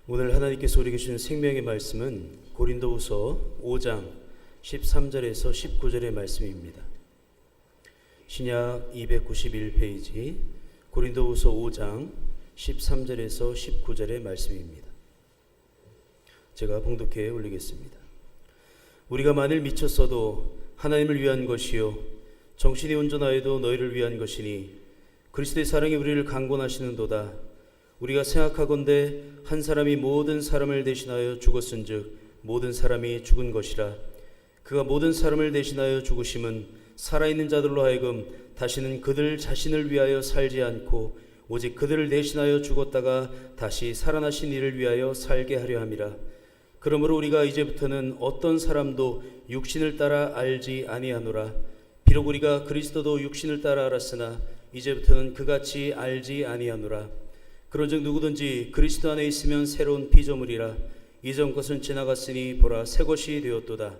오늘 하나님께서 우리에게 주신 생명의 말씀은 고린도후서 5장 13절에서 19절의 말씀입니다. 신약 291페이지 고린도후서 5장 13절에서 19절의 말씀입니다. 제가 봉독해 올리겠습니다. 우리가 만일 미쳤어도 하나님을 위한 것이요 정신이 온전하여도 너희를 위한 것이니 그리스도의 사랑이 우리를 강권하시는도다. 우리가 생각하건대 한 사람이 모든 사람을 대신하여 죽었은즉 모든 사람이 죽은 것이라. 그가 모든 사람을 대신하여 죽으심은 살아있는 자들로 하여금 다시는 그들 자신을 위하여 살지 않고 오직 그들을 대신하여 죽었다가 다시 살아나신 이를 위하여 살게 하려 함이라. 그러므로 우리가 이제부터는 어떤 사람도 육신을 따라 알지 아니하노라. 비록 우리가 그리스도도 육신을 따라 알았으나 이제부터는 그같이 알지 아니하노라. 그런즉 누구든지 그리스도 안에 있으면 새로운 피조물이라. 이전 것은 지나갔으니 보라 새 것이 되었도다.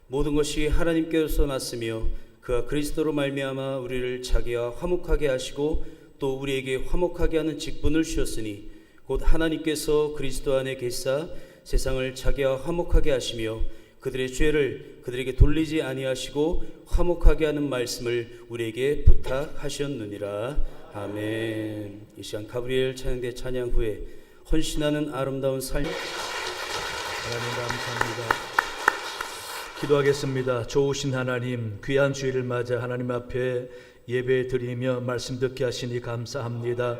모든 것이 하나님께로서 났으며 그가 그리스도로 말미암아 우리를 자기와 화목하게 하시고 또 우리에게 화목하게 하는 직분을 주셨으니 곧 하나님께서 그리스도 안에 계시사 세상을 자기와 화목하게 하시며 그들의 죄를 그들에게 돌리지 아니하시고 화목하게 하는 말씀을 우리에게 부탁하셨느니라. 아멘. 이 시간 가브리엘 찬양대 찬양 후에 헌신하는 아름다운 삶. 하나님 감사합니다. 기도하겠습니다. 좋으신 하나님, 귀한 주일을 맞아 하나님 앞에 예배 드리며 말씀 듣게 하시니 감사합니다.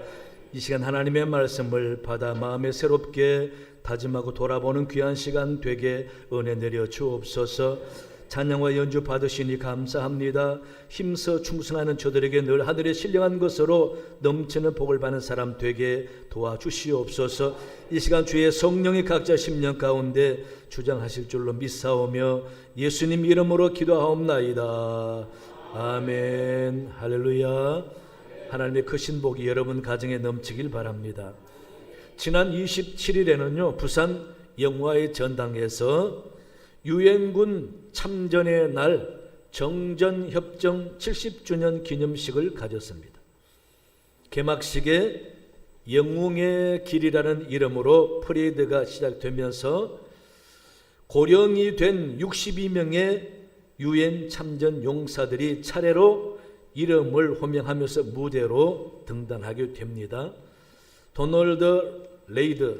이 시간 하나님의 말씀을 받아 마음에 새롭게 다짐하고 돌아보는 귀한 시간 되게 은혜 내려 주옵소서. 찬양과 연주 받으시니 감사합니다. 힘써 충성하는 저들에게 늘 하늘의 신령한 것으로 넘치는 복을 받는 사람 되게 도와주시옵소서. 이 시간 주의 성령이 각자 심령 가운데 주장하실 줄로 믿사오며 예수님 이름으로 기도하옵나이다. 아멘. 할렐루야. 하나님의 크신 복이 여러분 가정에 넘치길 바랍니다. 지난 27일에는요 부산 영화의 전당에서 유엔군 참전의 날 정전협정 70주년 기념식을 가졌습니다. 개막식에 영웅의 길이라는 이름으로 퍼레이드가 시작되면서 고령이 된 62명의 유엔 참전 용사들이 차례로 이름을 호명하면서 무대로 등단하게 됩니다. 도널드 레이드,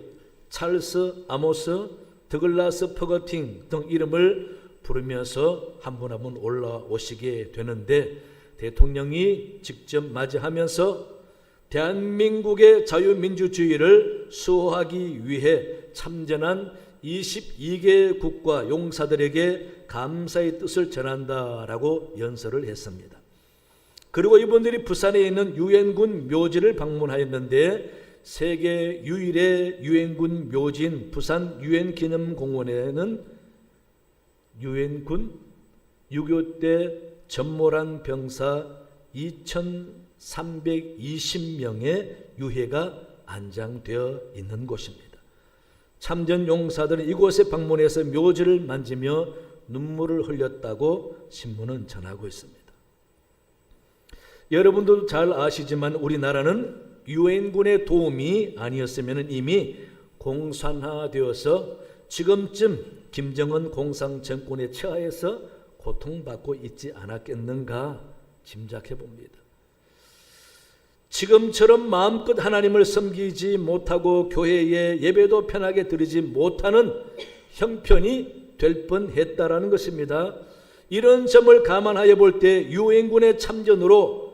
찰스 아모스, 드글라스 퍼거팅 등 이름을 부르면서 한 분 한 분 올라오시게 되는데 대통령이 직접 맞이하면서 대한민국의 자유민주주의를 수호하기 위해 참전한 22개 국가 용사들에게 감사의 뜻을 전한다라고 연설을 했습니다. 그리고 이분들이 부산에 있는 유엔군 묘지를 방문하였는데 세계 유일의 유엔군 묘지인 부산 유엔기념공원에는 유엔군 6.25 때 전몰한 병사 2320명의 유해가 안장되어 있는 곳입니다. 참전 용사들은 이곳에 방문해서 묘지를 만지며 눈물을 흘렸다고 신문은 전하고 있습니다. 여러분도 잘 아시지만 우리나라는 유엔군의 도움이 아니었으면 이미 공산화되어서 지금쯤 김정은 공산정권의 처하에서 고통받고 있지 않았겠는가 짐작해 봅니다. 지금처럼 마음껏 하나님을 섬기지 못하고 교회에 예배도 편하게 드리지 못하는 형편이 될 뻔했다라는 것입니다. 이런 점을 감안하여 볼 때 유엔군의 참전으로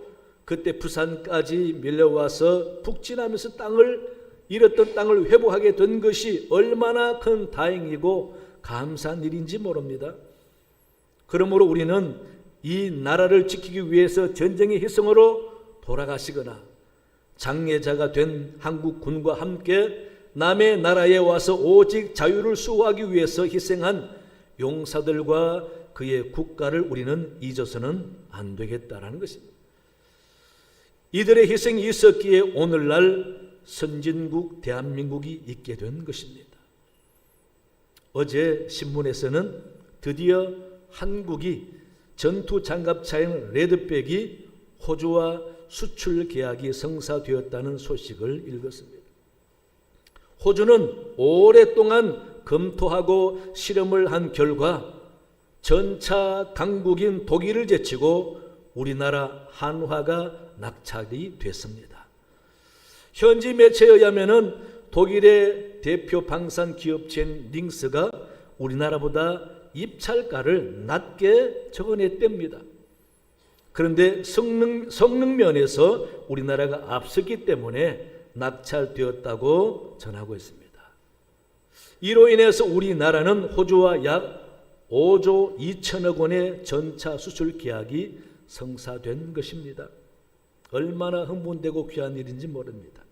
그때 부산까지 밀려와서 북진하면서 잃었던 땅을 회복하게 된 것이 얼마나 큰 다행이고 감사한 일인지 모릅니다. 그러므로 우리는 이 나라를 지키기 위해서 전쟁의 희생으로 돌아가시거나 장례자가 된 한국 군과 함께 남의 나라에 와서 오직 자유를 수호하기 위해서 희생한 용사들과 그의 국가를 우리는 잊어서는 안 되겠다라는 것입니다. 이들의 희생이 있었기에 오늘날 선진국 대한민국이 있게 된 것입니다. 어제 신문에서는 드디어 한국이 전투장갑차인 레드백이 호주와 수출 계약이 성사되었다는 소식을 읽었습니다. 호주는 오랫동안 검토하고 실험을 한 결과 전차 강국인 독일을 제치고 우리나라 한화가 낙찰이 됐습니다. 현지 매체에 의하면 독일의 대표 방산 기업체인 링스가 우리나라보다 입찰가를 낮게 적어냈답니다. 그런데 성능 면에서 우리나라가 앞섰기 때문에 낙찰되었다고 전하고 있습니다. 이로 인해서 우리나라는 호주와 약 5조 2천억 원의 전차 수출 계약이 성사된 것입니다. 얼마나 흥분되고 귀한 일인지 모릅니다.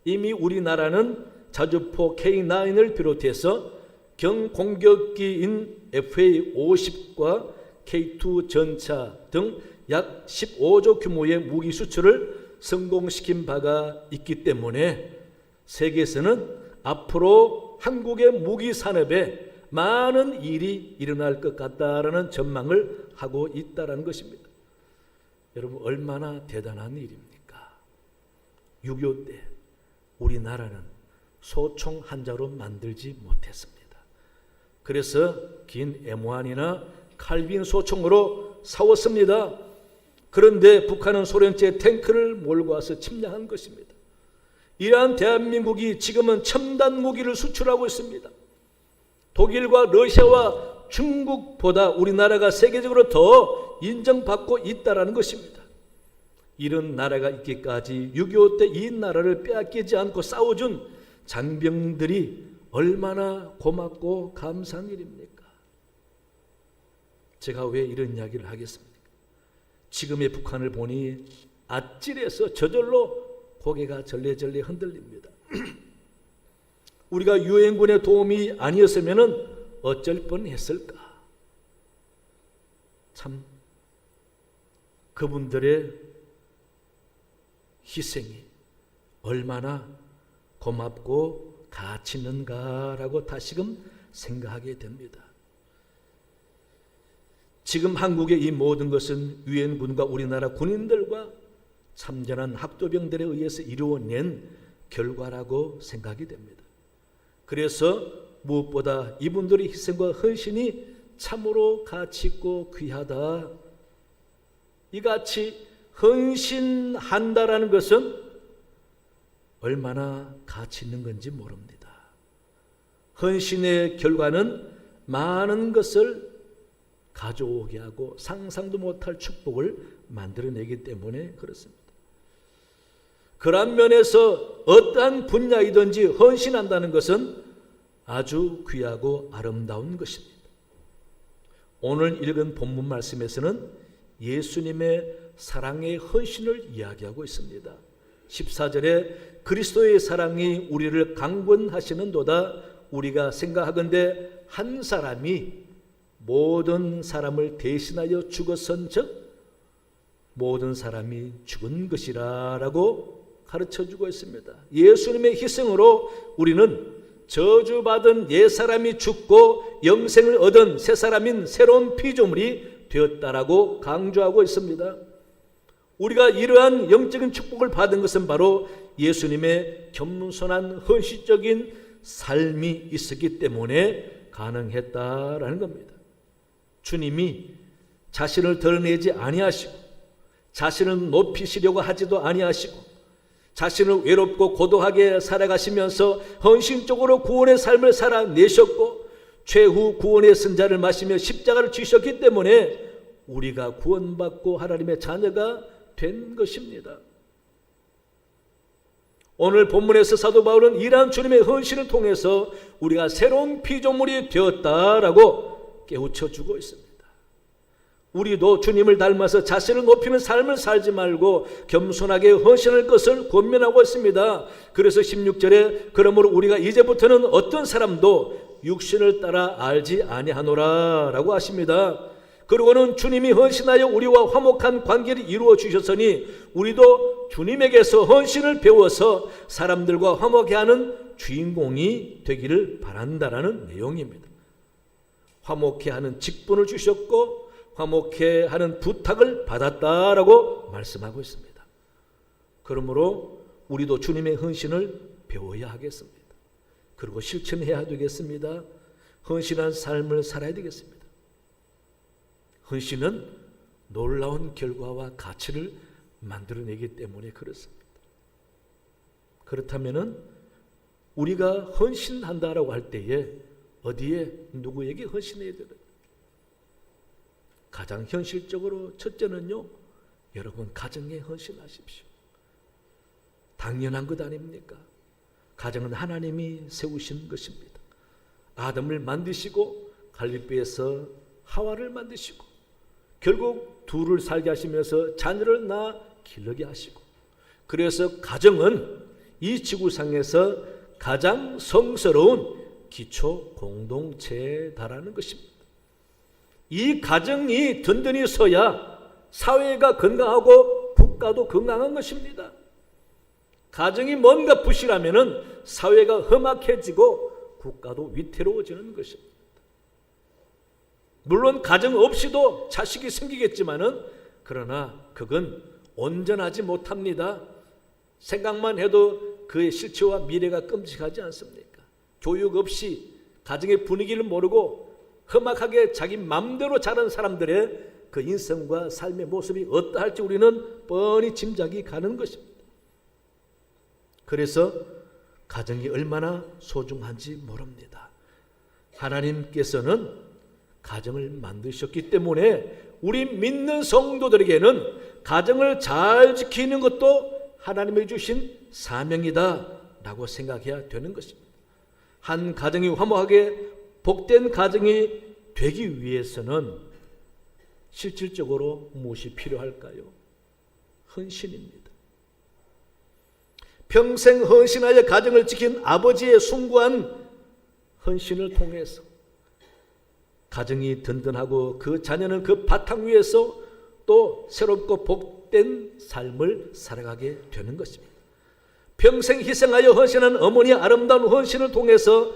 이미 우리나라는 자주포 K9을 비롯해서 경공격기인 FA-50과 K2 전차 등 약 15조 규모의 무기 수출을 성공시킨 바가 있기 때문에 세계에서는 앞으로 한국의 무기 산업에 많은 일이 일어날 것 같다라는 전망을 하고 있다는 것입니다. 여러분, 얼마나 대단한 일입니까? 6.25 때 우리나라는 소총 한 자로 만들지 못했습니다. 그래서 긴 M1이나 칼빈 소총으로 싸웠습니다. 그런데 북한은 소련제 탱크를 몰고 와서 침략한 것입니다. 이러한 대한민국이 지금은 첨단 무기를 수출하고 있습니다. 독일과 러시아와 중국보다 우리나라가 세계적으로 더 인정받고 있다는 것입니다. 이런 나라가 있기까지 6.25 때 이 나라를 빼앗기지 않고 싸워준 장병들이 얼마나 고맙고 감사한 일입니까? 제가 왜 이런 이야기를 하겠습니까? 지금의 북한을 보니 아찔해서 저절로 고개가 절레절레 흔들립니다. 우리가 유엔군의 도움이 아니었으면 어쩔 뻔했을까? 참 그분들의 희생이 얼마나 고맙고 가치 있는가라고 다시금 생각하게 됩니다. 지금 한국의 이 모든 것은 유엔군과 우리나라 군인들과 참전한 학도병들에 의해서 이루어낸 결과라고 생각이 됩니다. 그래서 무엇보다 이분들의 희생과 헌신이 참으로 가치 있고 귀하다. 이같이 헌신한다라는 것은 얼마나 가치 있는 건지 모릅니다. 헌신의 결과는 많은 것을 가져오게 하고 상상도 못할 축복을 만들어내기 때문에 그렇습니다. 그런 면에서 어떠한 분야이든지 헌신한다는 것은 아주 귀하고 아름다운 것입니다. 오늘 읽은 본문 말씀에서는 예수님의 사랑의 헌신을 이야기하고 있습니다. 14절에 그리스도의 사랑이 우리를 강권하시는도다. 우리가 생각하건대 한 사람이 모든 사람을 대신하여 죽었은즉 모든 사람이 죽은 것이라 라고 가르쳐주고 있습니다. 예수님의 희생으로 우리는 저주받은 옛사람이 죽고 영생을 얻은 새 사람인 새로운 피조물이 되었다라고 강조하고 있습니다. 우리가 이러한 영적인 축복을 받은 것은 바로 예수님의 겸손한 헌신적인 삶이 있었기 때문에 가능했다라는 겁니다. 주님이 자신을 드러내지 아니하시고 자신을 높이시려고 하지도 아니하시고 자신을 외롭고 고독하게 살아가시면서 헌신적으로 구원의 삶을 살아내셨고 최후 구원의 선자를 마시며 십자가를 지셨기 때문에 우리가 구원받고 하나님의 자녀가 된 것입니다. 오늘 본문에서 사도 바울은 이러한 주님의 헌신을 통해서 우리가 새로운 피조물이 되었다라고 깨우쳐주고 있습니다. 우리도 주님을 닮아서 자신을 높이는 삶을 살지 말고 겸손하게 헌신할 것을 권면하고 있습니다. 그래서 16절에 그러므로 우리가 이제부터는 어떤 사람도 육신을 따라 알지 아니하노라 라고 하십니다. 그리고는 주님이 헌신하여 우리와 화목한 관계를 이루어 주셨으니 우리도 주님에게서 헌신을 배워서 사람들과 화목해 하는 주인공이 되기를 바란다라는 내용입니다. 화목해 하는 직분을 주셨고 화목해 하는 부탁을 받았다라고 말씀하고 있습니다. 그러므로 우리도 주님의 헌신을 배워야 하겠습니다. 그리고 실천해야 되겠습니다. 헌신한 삶을 살아야 되겠습니다. 헌신은 놀라운 결과와 가치를 만들어내기 때문에 그렇습니다. 그렇다면 우리가 헌신한다라고 할 때에 어디에 누구에게 헌신해야 되나? 가장 현실적으로 첫째는요, 여러분 가정에 헌신하십시오. 당연한 것 아닙니까? 가정은 하나님이 세우신 것입니다. 아담을 만드시고 갈릴리에서 하와를 만드시고 결국 둘을 살게 하시면서 자녀를 낳아 기르게 하시고, 그래서 가정은 이 지구상에서 가장 성스러운 기초 공동체에 달하는 것입니다. 이 가정이 든든히 서야 사회가 건강하고 국가도 건강한 것입니다. 가정이 뭔가 부실하면 사회가 험악해지고 국가도 위태로워지는 것입니다. 물론 가정 없이도 자식이 생기겠지만은, 그러나 그건 온전하지 못합니다. 생각만 해도 그의 실체와 미래가 끔찍하지 않습니까? 교육 없이 가정의 분위기를 모르고 험악하게 자기 맘대로 자란 사람들의 그 인성과 삶의 모습이 어떠할지 우리는 뻔히 짐작이 가는 것입니다. 그래서 가정이 얼마나 소중한지 모릅니다. 하나님께서는 가정을 만드셨기 때문에 우리 믿는 성도들에게는 가정을 잘 지키는 것도 하나님이 주신 사명이다 라고 생각해야 되는 것입니다. 한 가정이 화목하게 복된 가정이 되기 위해서는 실질적으로 무엇이 필요할까요? 헌신입니다. 평생 헌신하여 가정을 지킨 아버지의 숭고한 헌신을 통해서 가정이 든든하고 그 자녀는 그 바탕 위에서 또 새롭고 복된 삶을 살아가게 되는 것입니다. 평생 희생하여 헌신한 어머니의 아름다운 헌신을 통해서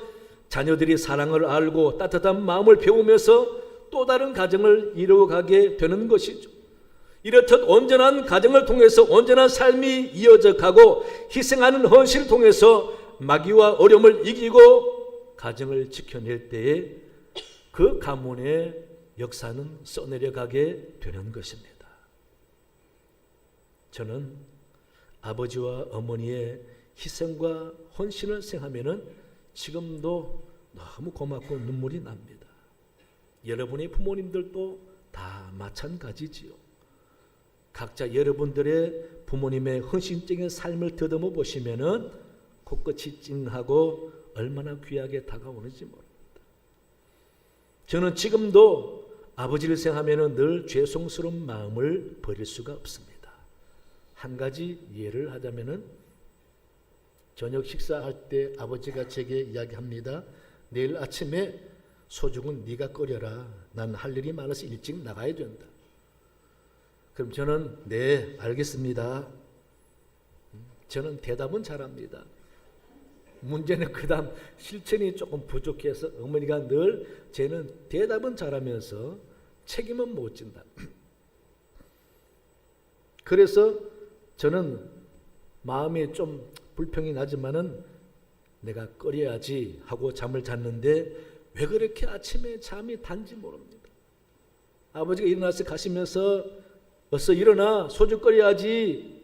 자녀들이 사랑을 알고 따뜻한 마음을 배우면서 또 다른 가정을 이루어가게 되는 것이죠. 이렇듯 온전한 가정을 통해서 온전한 삶이 이어져 가고, 희생하는 헌신을 통해서 마귀와 어려움을 이기고 가정을 지켜낼 때에 그 가문의 역사는 써내려가게 되는 것입니다. 저는 아버지와 어머니의 희생과 헌신을 생각하면 지금도 너무 고맙고 눈물이 납니다. 여러분의 부모님들도 다 마찬가지지요. 각자 여러분들의 부모님의 헌신적인 삶을 더듬어 보시면은 코끝이 찡하고 얼마나 귀하게 다가오는지 모릅니다. 저는 지금도 아버지를 생각하면은 늘 죄송스러운 마음을 버릴 수가 없습니다. 한 가지 예를 하자면은 저녁 식사할 때 아버지가 제게 이야기합니다. 내일 아침에 소죽은 네가 끓여라. 난 할 일이 많아서 일찍 나가야 된다. 그럼 저는 네, 알겠습니다. 저는 대답은 잘합니다. 문제는 그 다음 실천이 조금 부족해서 어머니가 늘 쟤는 대답은 잘하면서 책임은 못 진다. 그래서 저는 마음이 좀 불평이 나지만은 내가 끓여야지 하고 잠을 잤는데 왜 그렇게 아침에 잠이 단지 모릅니다. 아버지가 일어나서 가시면서 어서 일어나, 소주 끓여야지.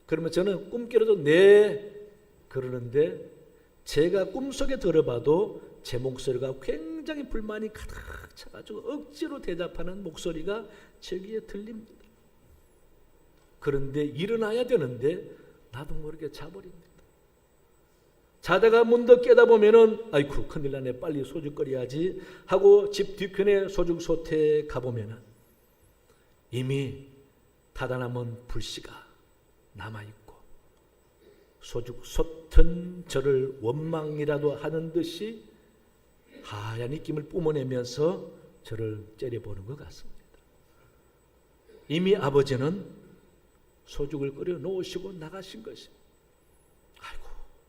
그러면 저는 꿈깨로도 네 그러는데, 제가 꿈속에 들어봐도 제 목소리가 굉장히 불만이 가득 차가지고 억지로 대답하는 목소리가 제 귀에 들립니다. 그런데 일어나야 되는데 나도 모르게 자버립니다. 자다가 문득 깨다보면은 아이쿠 큰일 나네, 빨리 소주 끓여야지 하고 집 뒤편에 소죽 솥에 가보면은 이미 타다 남은 불씨가 남아있고, 소죽 솥은 저를 원망이라도 하는 듯이 하얀 입김을 뿜어내면서 저를 째려보는 것 같습니다. 이미 아버지는 소죽을 끓여 놓으시고 나가신 것입니다. 아이고,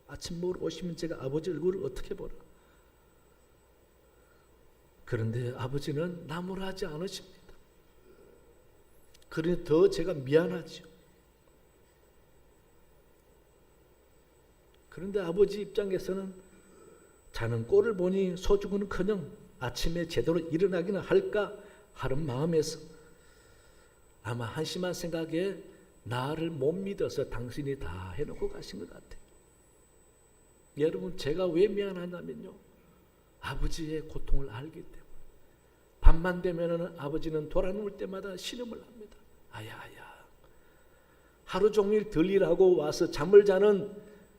아침 먹으러 오시면 제가 아버지 얼굴을 어떻게 보라. 그런데 아버지는 나무라지 않으십니다. 그러니 더 제가 미안하죠. 그런데 아버지 입장에서는 자는 꼴을 보니 소죽은커녕 아침에 제대로 일어나기는 할까 하는 마음에서 아마 한심한 생각에 나를 못 믿어서 당신이 다 해놓고 가신 것 같아요. 여러분, 제가 왜 미안하냐면요, 아버지의 고통을 알기 때문에. 밤만 되면 아버지는 돌아 누울 때마다 신음을 합니다. 아야야. 하루 종일 들 일하고 와서 잠을 자는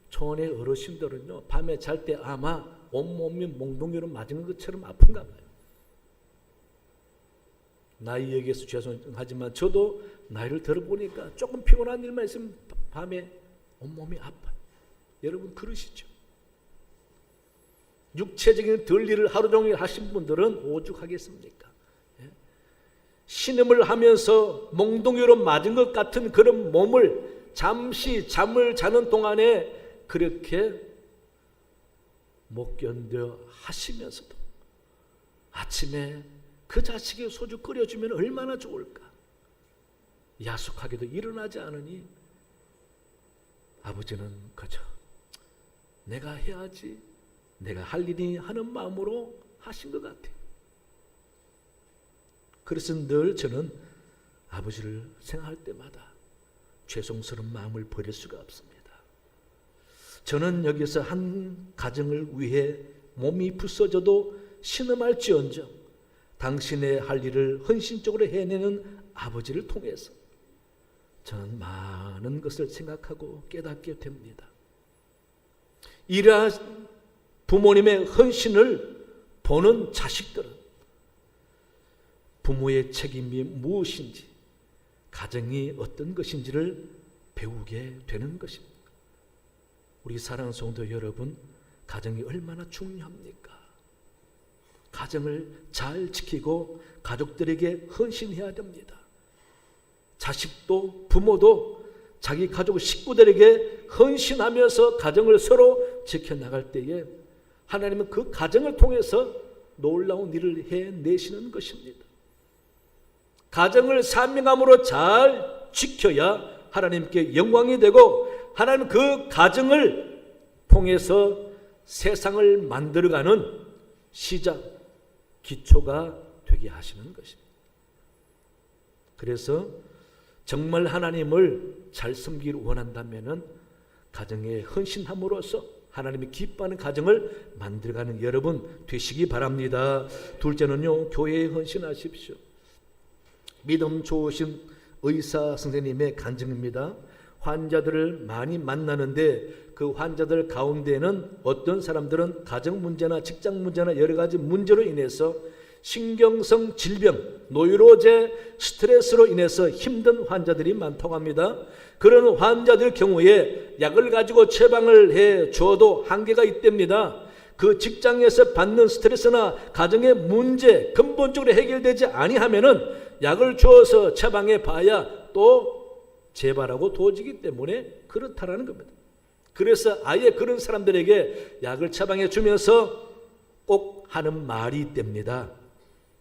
초원의 어르신들은요, 밤에 잘 때 아마 온몸이 몽둥이로 맞은 것처럼 아픈가 봐요. 나이 얘기해서 죄송하지만 저도 나이를 들어보니까 조금 피곤한 일만 있으면 밤에 온몸이 아파요. 여러분 그러시죠? 육체적인 들 일을 하루 종일 하신 분들은 오죽하겠습니까? 신음을 하면서 몽둥이로 맞은 것 같은 그런 몸을 잠시 잠을 자는 동안에 그렇게 못 견뎌 하시면서도 아침에 그 자식의 소주 끓여주면 얼마나 좋을까. 야속하게도 일어나지 않으니 아버지는 그저 내가 해야지, 내가 할 일이 하는 마음으로 하신 것 같아요. 그래서 늘 저는 아버지를 생각할 때마다 죄송스러운 마음을 버릴 수가 없습니다. 저는 여기서 한 가정을 위해 몸이 부서져도 신음할지언정 당신의 할 일을 헌신적으로 해내는 아버지를 통해서 저는 많은 것을 생각하고 깨닫게 됩니다. 이러한 부모님의 헌신을 보는 자식들은 부모의 책임이 무엇인지, 가정이 어떤 것인지를 배우게 되는 것입니다. 우리 사랑하는 성도 여러분, 가정이 얼마나 중요합니까? 가정을 잘 지키고 가족들에게 헌신해야 됩니다. 자식도 부모도 자기 가족 식구들에게 헌신하면서 가정을 서로 지켜나갈 때에 하나님은 그 가정을 통해서 놀라운 일을 해내시는 것입니다. 가정을 사명함으로 잘 지켜야 하나님께 영광이 되고 하나님 그 가정을 통해서 세상을 만들어가는 시작, 기초가 되게 하시는 것입니다. 그래서 정말 하나님을 잘 섬기기를 원한다면 가정에 헌신함으로써 하나님이 기뻐하는 가정을 만들어가는 여러분 되시기 바랍니다. 둘째는요, 교회에 헌신하십시오. 믿음 좋으신 의사 선생님의 간증입니다. 환자들을 많이 만나는데 그 환자들 가운데는 어떤 사람들은 가정 문제나 직장 문제나 여러 가지 문제로 인해서 신경성 질병, 노이로제, 스트레스로 인해서 힘든 환자들이 많다고 합니다. 그런 환자들 경우에 약을 가지고 처방을 해 주어도 한계가 있답니다. 그 직장에서 받는 스트레스나 가정의 문제 근본적으로 해결되지 아니하면은 약을 주어서 처방해 봐야 또 재발하고 도지기 때문에 그렇다라는 겁니다. 그래서 아예 그런 사람들에게 약을 처방해 주면서 꼭 하는 말이 있답니다.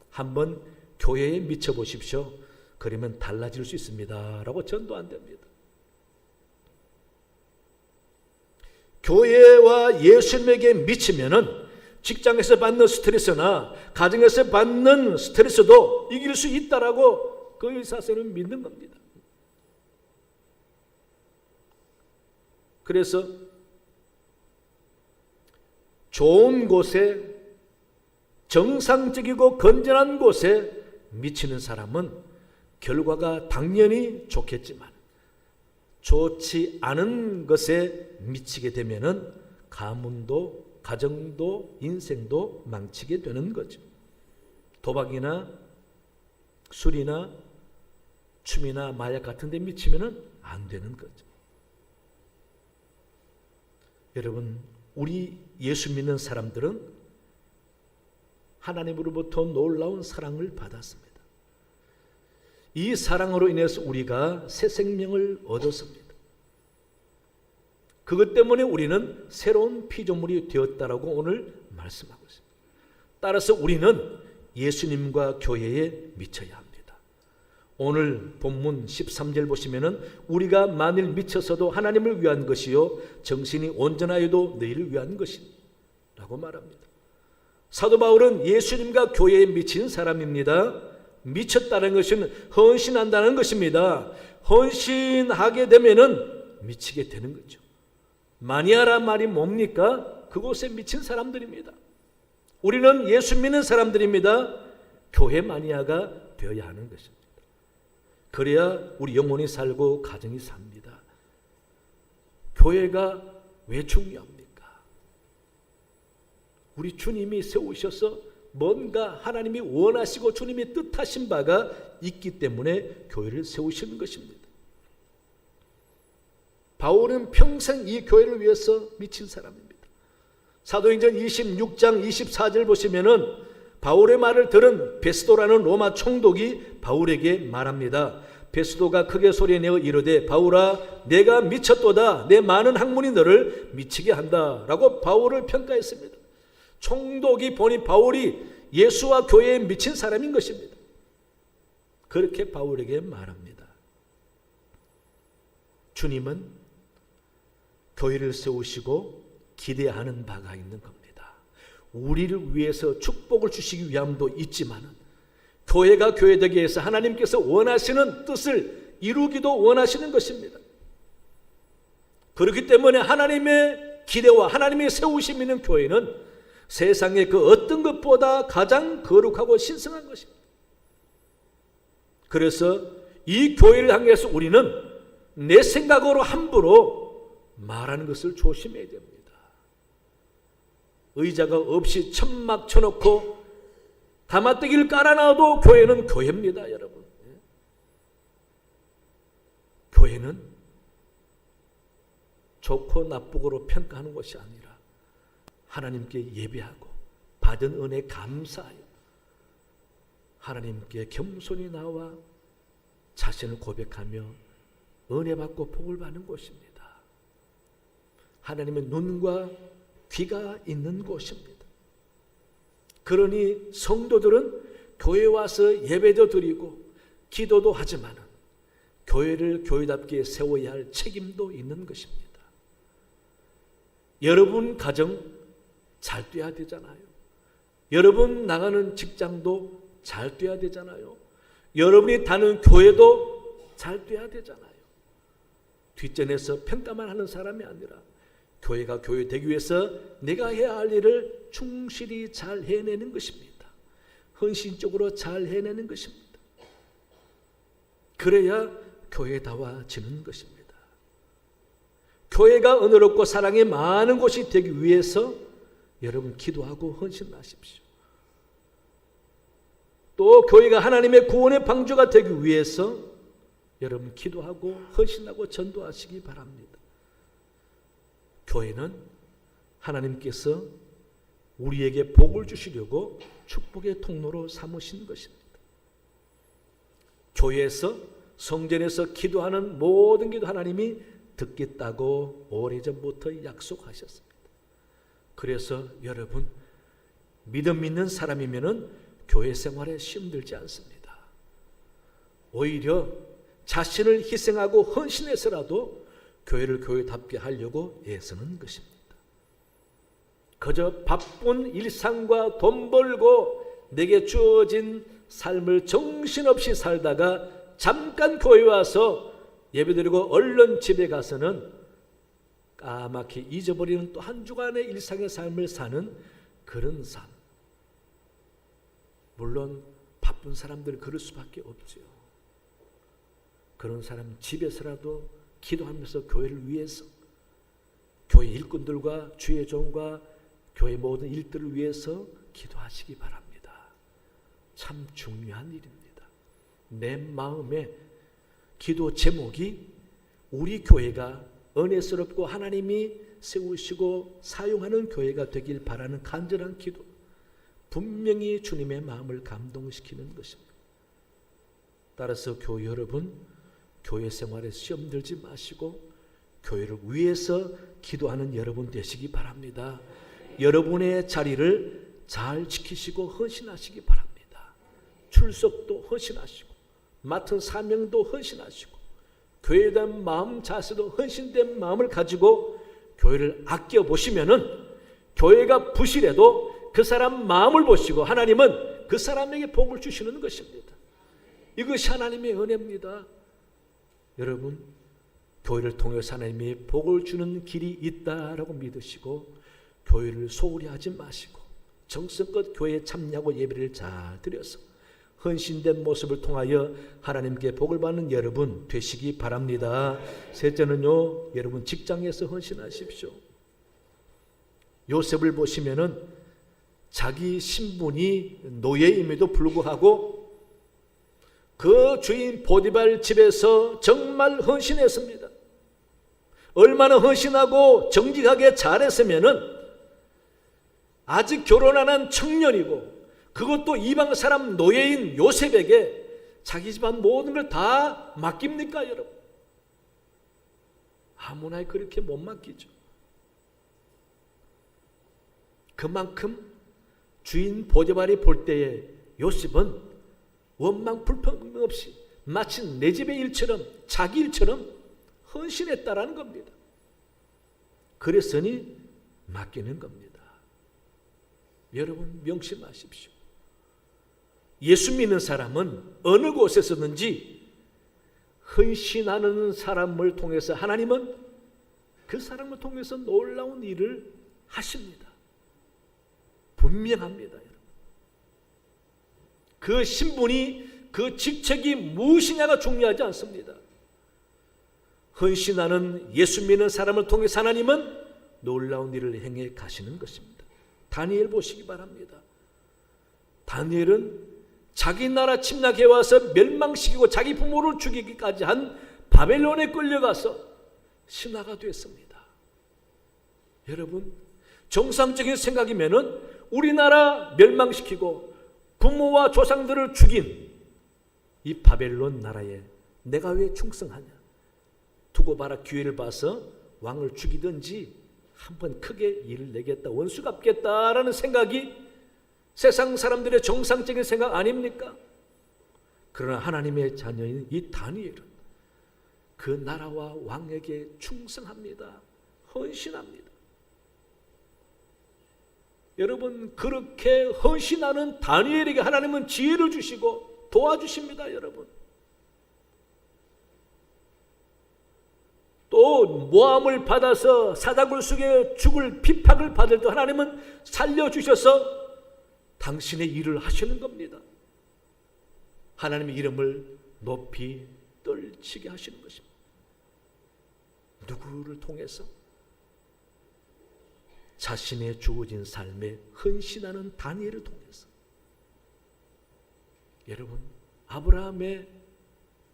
한번 교회에 미쳐 보십시오. 그러면 달라질 수 있습니다. 라고 전도한답니다. 교회와 예수님에게 미치면은 직장에서 받는 스트레스나 가정에서 받는 스트레스도 이길 수 있다라고 그 의사선생님은 믿는 겁니다. 그래서 좋은 곳에, 정상적이고 건전한 곳에 미치는 사람은 결과가 당연히 좋겠지만 좋지 않은 것에 미치게 되면은 가문도, 가정도, 인생도 망치게 되는 거죠. 도박이나 술이나 춤이나 마약 같은 데 미치면은 안 되는 거죠. 여러분, 우리 예수 믿는 사람들은 하나님으로부터 놀라운 사랑을 받았습니다. 이 사랑으로 인해서 우리가 새 생명을 얻었습니다. 그것 때문에 우리는 새로운 피조물이 되었다라고 오늘 말씀하고 있습니다. 따라서 우리는 예수님과 교회에 미쳐야 합니다. 오늘 본문 13절 보시면은 우리가 만일 미쳐서도 하나님을 위한 것이요 정신이 온전하여도 너희를 위한 것이니 라고 말합니다. 사도 바울은 예수님과 교회에 미친 사람입니다. 미쳤다는 것은 헌신한다는 것입니다. 헌신하게 되면은 미치게 되는 거죠. 마니아란 말이 뭡니까? 그곳에 미친 사람들입니다. 우리는 예수 믿는 사람들입니다. 교회 마니아가 되어야 하는 것입니다. 그래야 우리 영혼이 살고 가정이 삽니다. 교회가 왜 중요합니까? 우리 주님이 세우셔서 뭔가 하나님이 원하시고 주님이 뜻하신 바가 있기 때문에 교회를 세우시는 것입니다. 바울은 평생 이 교회를 위해서 미친 사람입니다. 사도행전 26장 24절 보시면은 바울의 말을 들은 베스도라는 로마 총독이 바울에게 말합니다. 베스도가 크게 소리내어 이르되 바울아 내가 미쳤도다. 내 많은 학문이 너를 미치게 한다 라고 바울을 평가했습니다. 총독이 보니 바울이 예수와 교회에 미친 사람인 것입니다. 그렇게 바울에게 말합니다. 주님은 교회를 세우시고 기대하는 바가 있는 겁니다. 우리를 위해서 축복을 주시기 위함도 있지만 교회가 교회되기 위해서 하나님께서 원하시는 뜻을 이루기도 원하시는 것입니다. 그렇기 때문에 하나님의 기대와 하나님의 세우심 있는 교회는 세상의 그 어떤 것보다 가장 거룩하고 신성한 것입니다. 그래서 이 교회를 향해서 우리는 내 생각으로 함부로 말하는 것을 조심해야 됩니다. 의자가 없이 천막 쳐놓고 가마떼기를 깔아놔도 교회는 교회입니다, 여러분. 교회는 좋고 나쁘고로 평가하는 것이 아니라 하나님께 예배하고 받은 은혜 감사하여 하나님께 겸손히 나와 자신을 고백하며 은혜 받고 복을 받는 곳입니다. 하나님의 눈과 귀가 있는 곳입니다. 그러니 성도들은 교회에 와서 예배도 드리고 기도도 하지만 교회를 교회답게 세워야 할 책임도 있는 것입니다. 여러분 가정 잘 돼야 되잖아요. 여러분 나가는 직장도 잘 돼야 되잖아요. 여러분이 다니는 교회도 잘 돼야 되잖아요. 뒷전에서 평가만 하는 사람이 아니라 교회가 교회 되기 위해서 내가 해야 할 일을 충실히 잘 해내는 것입니다. 헌신적으로 잘 해내는 것입니다. 그래야 교회다워지는 것입니다. 교회가 은혜롭고 사랑이 많은 곳이 되기 위해서 여러분 기도하고 헌신하십시오. 또 교회가 하나님의 구원의 방주가 되기 위해서 여러분 기도하고 헌신하고 전도하시기 바랍니다. 교회는 하나님께서 우리에게 복을 주시려고 축복의 통로로 삼으신 것입니다. 교회에서 성전에서 기도하는 모든 기도 하나님이 듣겠다고 오래전부터 약속하셨습니다. 그래서 여러분 믿음 있는 사람이면은 교회 생활에 힘들지 않습니다. 오히려 자신을 희생하고 헌신해서라도 교회를 교회답게 하려고 애쓰는 것입니다. 그저 바쁜 일상과 돈 벌고 내게 주어진 삶을 정신없이 살다가 잠깐 교회 와서 예배드리고 얼른 집에 가서는 까맣게 잊어버리는 또 한 주간의 일상의 삶을 사는 그런 삶. 물론 바쁜 사람들 그럴 수밖에 없죠. 그런 사람 집에서라도 기도하면서 교회를 위해서 교회 일꾼들과 주의 종과 교회 모든 일들을 위해서 기도하시기 바랍니다. 참 중요한 일입니다. 내 마음에 기도 제목이 우리 교회가 은혜스럽고 하나님이 세우시고 사용하는 교회가 되길 바라는 간절한 기도, 분명히 주님의 마음을 감동시키는 것입니다. 따라서 교회 여러분, 교회 생활에 시험 들지 마시고 교회를 위해서 기도하는 여러분 되시기 바랍니다. 여러분의 자리를 잘 지키시고 헌신하시기 바랍니다. 출석도 헌신하시고 맡은 사명도 헌신하시고 교회에 대한 마음 자세도 헌신된 마음을 가지고 교회를 아껴보시면은 교회가 부실해도 그 사람 마음을 보시고 하나님은 그 사람에게 복을 주시는 것입니다. 이것이 하나님의 은혜입니다. 여러분, 교회를 통해서 하나님이 복을 주는 길이 있다라고 믿으시고 교회를 소홀히 하지 마시고 정성껏 교회에 참여하고 예배를 잘 드려서 헌신된 모습을 통하여 하나님께 복을 받는 여러분 되시기 바랍니다. 셋째는요, 여러분 직장에서 헌신하십시오. 요셉을 보시면은 자기 신분이 노예임에도 불구하고 그 주인 보디발 집에서 정말 헌신했습니다. 얼마나 헌신하고 정직하게 잘했으면은 아직 결혼 안 한 청년이고 그것도 이방 사람 노예인 요셉에게 자기 집안 모든 걸 다 맡깁니까, 여러분? 아무나 그렇게 못 맡기죠. 그만큼 주인 보디발이 볼 때에 요셉은 원망 불평 없이 마치 내 집의 일처럼 자기 일처럼 헌신했다라는 겁니다. 그랬으니 맡기는 겁니다. 여러분 명심하십시오. 예수 믿는 사람은 어느 곳에서든지 헌신하는 사람을 통해서 하나님은 그 사람을 통해서 놀라운 일을 하십니다. 분명합니다. 여러분. 그 신분이 그 직책이 무엇이냐가 중요하지 않습니다. 헌신하는 예수 믿는 사람을 통해서 하나님은 놀라운 일을 행해 가시는 것입니다. 다니엘 보시기 바랍니다. 다니엘은 자기 나라 침략해 와서 멸망시키고 자기 부모를 죽이기까지 한 바벨론에 끌려가서 신하가 됐습니다. 여러분, 정상적인 생각이면은 우리나라 멸망시키고 부모와 조상들을 죽인 이 바벨론 나라에 내가 왜 충성하냐? 두고 봐라, 기회를 봐서 왕을 죽이든지 한번 크게 일을 내겠다, 원수 갚겠다라는 생각이 세상 사람들의 정상적인 생각 아닙니까? 그러나 하나님의 자녀인 이 다니엘은 그 나라와 왕에게 충성합니다. 헌신합니다. 여러분, 그렇게 헌신하는 다니엘에게 하나님은 지혜를 주시고 도와주십니다. 여러분, 또 모함을 받아서 사자굴 속에 죽을 핍박을 받을 때 하나님은 살려주셔서 당신의 일을 하시는 겁니다. 하나님의 이름을 높이 떨치게 하시는 것입니다. 누구를 통해서? 자신의 주어진 삶에 헌신하는 다니엘을 통해서. 여러분, 아브라함의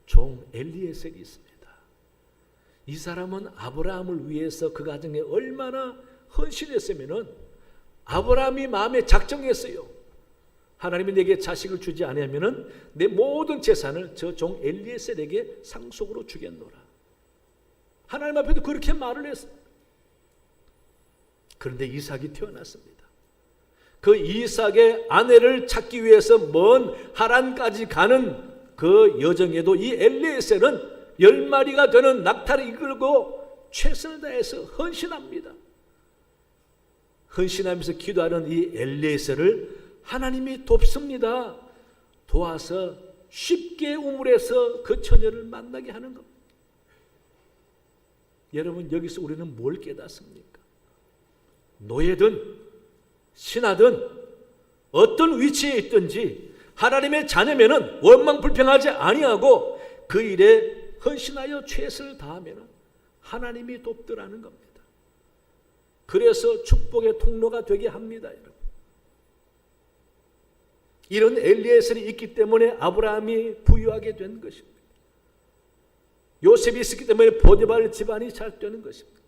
종 엘리에셀이 있습니다. 이 사람은 아브라함을 위해서 그 가정에 얼마나 헌신했으면은 아브라함이 마음에 작정했어요. 하나님이 내게 자식을 주지 않으면은 내 모든 재산을 저 종 엘리에셀에게 상속으로 주겠노라. 하나님 앞에도 그렇게 말을 했어요. 그런데 이삭이 태어났습니다. 그 이삭의 아내를 찾기 위해서 먼 하란까지 가는 그 여정에도 이 엘리에셀은 10마리가 되는 낙타를 이끌고 최선을 다해서 헌신합니다. 헌신하면서 기도하는 이 엘리에셀을 하나님이 돕습니다. 도와서 쉽게 우물에서 그 처녀를 만나게 하는 겁니다. 여러분, 여기서 우리는 뭘 깨닫습니까? 노예든 신하든 어떤 위치에 있든지 하나님의 자녀면은 원망불평하지 아니하고 그 일에 헌신하여 최선을 다하면 하나님이 돕더라는 겁니다. 그래서 축복의 통로가 되게 합니다. 여러분, 이런 엘리에셀이 있기 때문에 아브라함이 부유하게 된 것입니다. 요셉이 있었기 때문에 보디발 집안이 잘 되는 것입니다.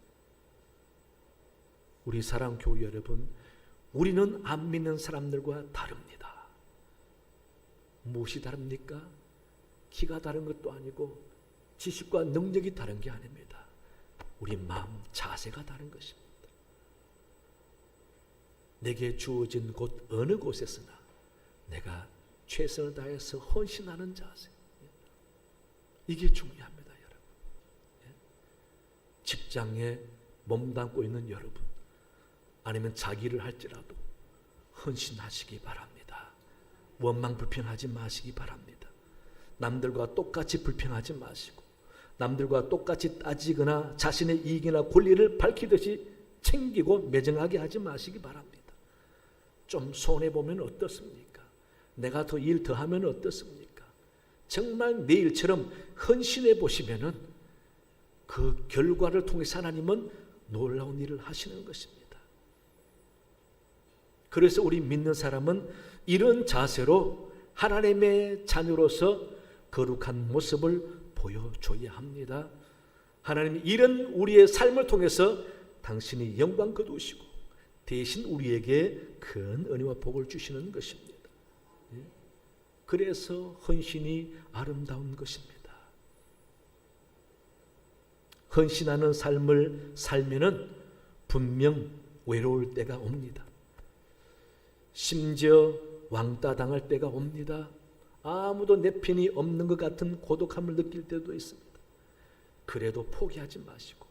우리 사랑 교회 여러분, 우리는 안 믿는 사람들과 다릅니다. 무엇이 다릅니까? 키가 다른 것도 아니고 지식과 능력이 다른 게 아닙니다. 우리 마음 자세가 다른 것입니다. 내게 주어진 곳 어느 곳에서나 내가 최선을 다해서 헌신하는 자세, 이게 중요합니다. 여러분, 직장에 몸담고 있는 여러분, 아니면 자기를 할지라도 헌신하시기 바랍니다. 원망 불평하지 마시기 바랍니다. 남들과 똑같이 불평하지 마시고 남들과 똑같이 따지거나 자신의 이익이나 권리를 밝히듯이 챙기고 매정하게 하지 마시기 바랍니다. 좀 손해보면 어떻습니까? 내가 더 일 더하면 어떻습니까? 정말 내 일처럼 헌신해 보시면은 그 결과를 통해서 하나님은 놀라운 일을 하시는 것입니다. 그래서 우리 믿는 사람은 이런 자세로 하나님의 자녀로서 거룩한 모습을 보여줘야 합니다. 하나님이 이런 우리의 삶을 통해서 당신이 영광 거두시고 대신 우리에게 큰 은혜와 복을 주시는 것입니다. 그래서 헌신이 아름다운 것입니다. 헌신하는 삶을 살면은 분명 외로울 때가 옵니다. 심지어 왕따 당할 때가 옵니다. 아무도 내 편이 없는 것 같은 고독함을 느낄 때도 있습니다. 그래도 포기하지 마시고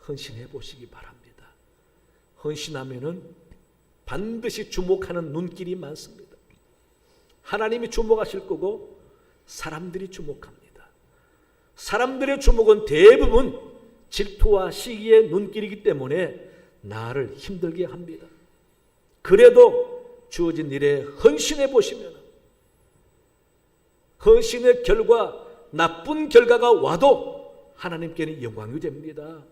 헌신해 보시기 바랍니다. 헌신하면은 반드시 주목하는 눈길이 많습니다. 하나님이 주목하실 거고 사람들이 주목합니다. 사람들의 주목은 대부분 질투와 시기의 눈길이기 때문에 나를 힘들게 합니다. 그래도 주어진 일에 헌신해 보시면 헌신의 결과 나쁜 결과가 와도 하나님께는 영광이 됩니다.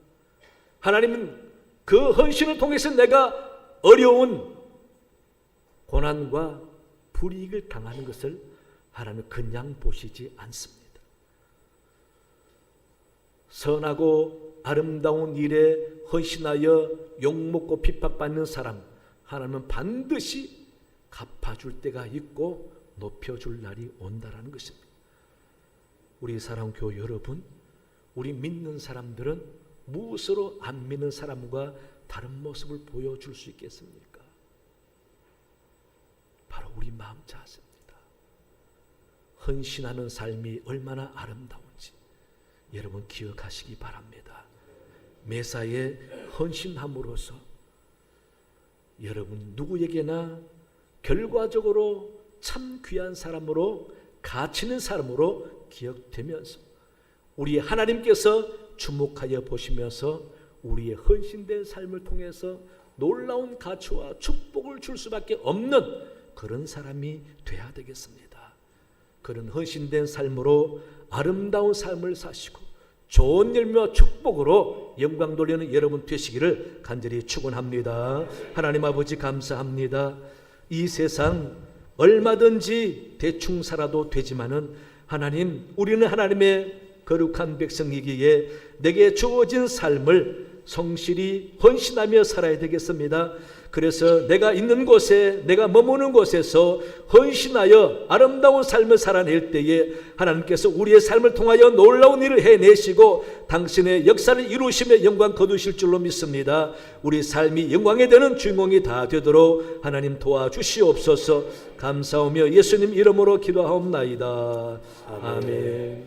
하나님은 그 헌신을 통해서 내가 어려운 고난과 불이익을 당하는 것을 하나님은 그냥 보시지 않습니다. 선하고 아름다운 일에 헌신하여 욕먹고 핍박받는 사람 하나님은 반드시 갚아줄 때가 있고 높여줄 날이 온다라는 것입니다. 우리 사랑교회 여러분, 우리 믿는 사람들은 무엇으로 안 믿는 사람과 다른 모습을 보여줄 수 있겠습니까? 바로 우리 마음 자세입니다. 헌신하는 삶이 얼마나 아름다운지 여러분 기억하시기 바랍니다. 매사에 헌신함으로써 여러분 누구에게나 결과적으로 참 귀한 사람으로 가치 있는 사람으로 기억되면서 우리 하나님께서 주목하여 보시면서 우리의 헌신된 삶을 통해서 놀라운 가치와 축복을 줄 수밖에 없는 그런 사람이 돼야 되겠습니다. 그런 헌신된 삶으로 아름다운 삶을 사시고 좋은 열매와 축복으로 영광 돌리는 여러분 되시기를 간절히 축원합니다. 하나님 아버지 감사합니다. 이 세상 얼마든지 대충 살아도 되지만은 하나님, 우리는 하나님의 거룩한 백성이기에 내게 주어진 삶을 성실히 헌신하며 살아야 되겠습니다. 그래서 내가 있는 곳에, 내가 머무는 곳에서 헌신하여 아름다운 삶을 살아낼 때에 하나님께서 우리의 삶을 통하여 놀라운 일을 해내시고 당신의 역사를 이루시며 영광 거두실 줄로 믿습니다. 우리 삶이 영광에 되는 주인공이 다 되도록 하나님 도와주시옵소서. 감사하며 예수님 이름으로 기도하옵나이다. 아멘.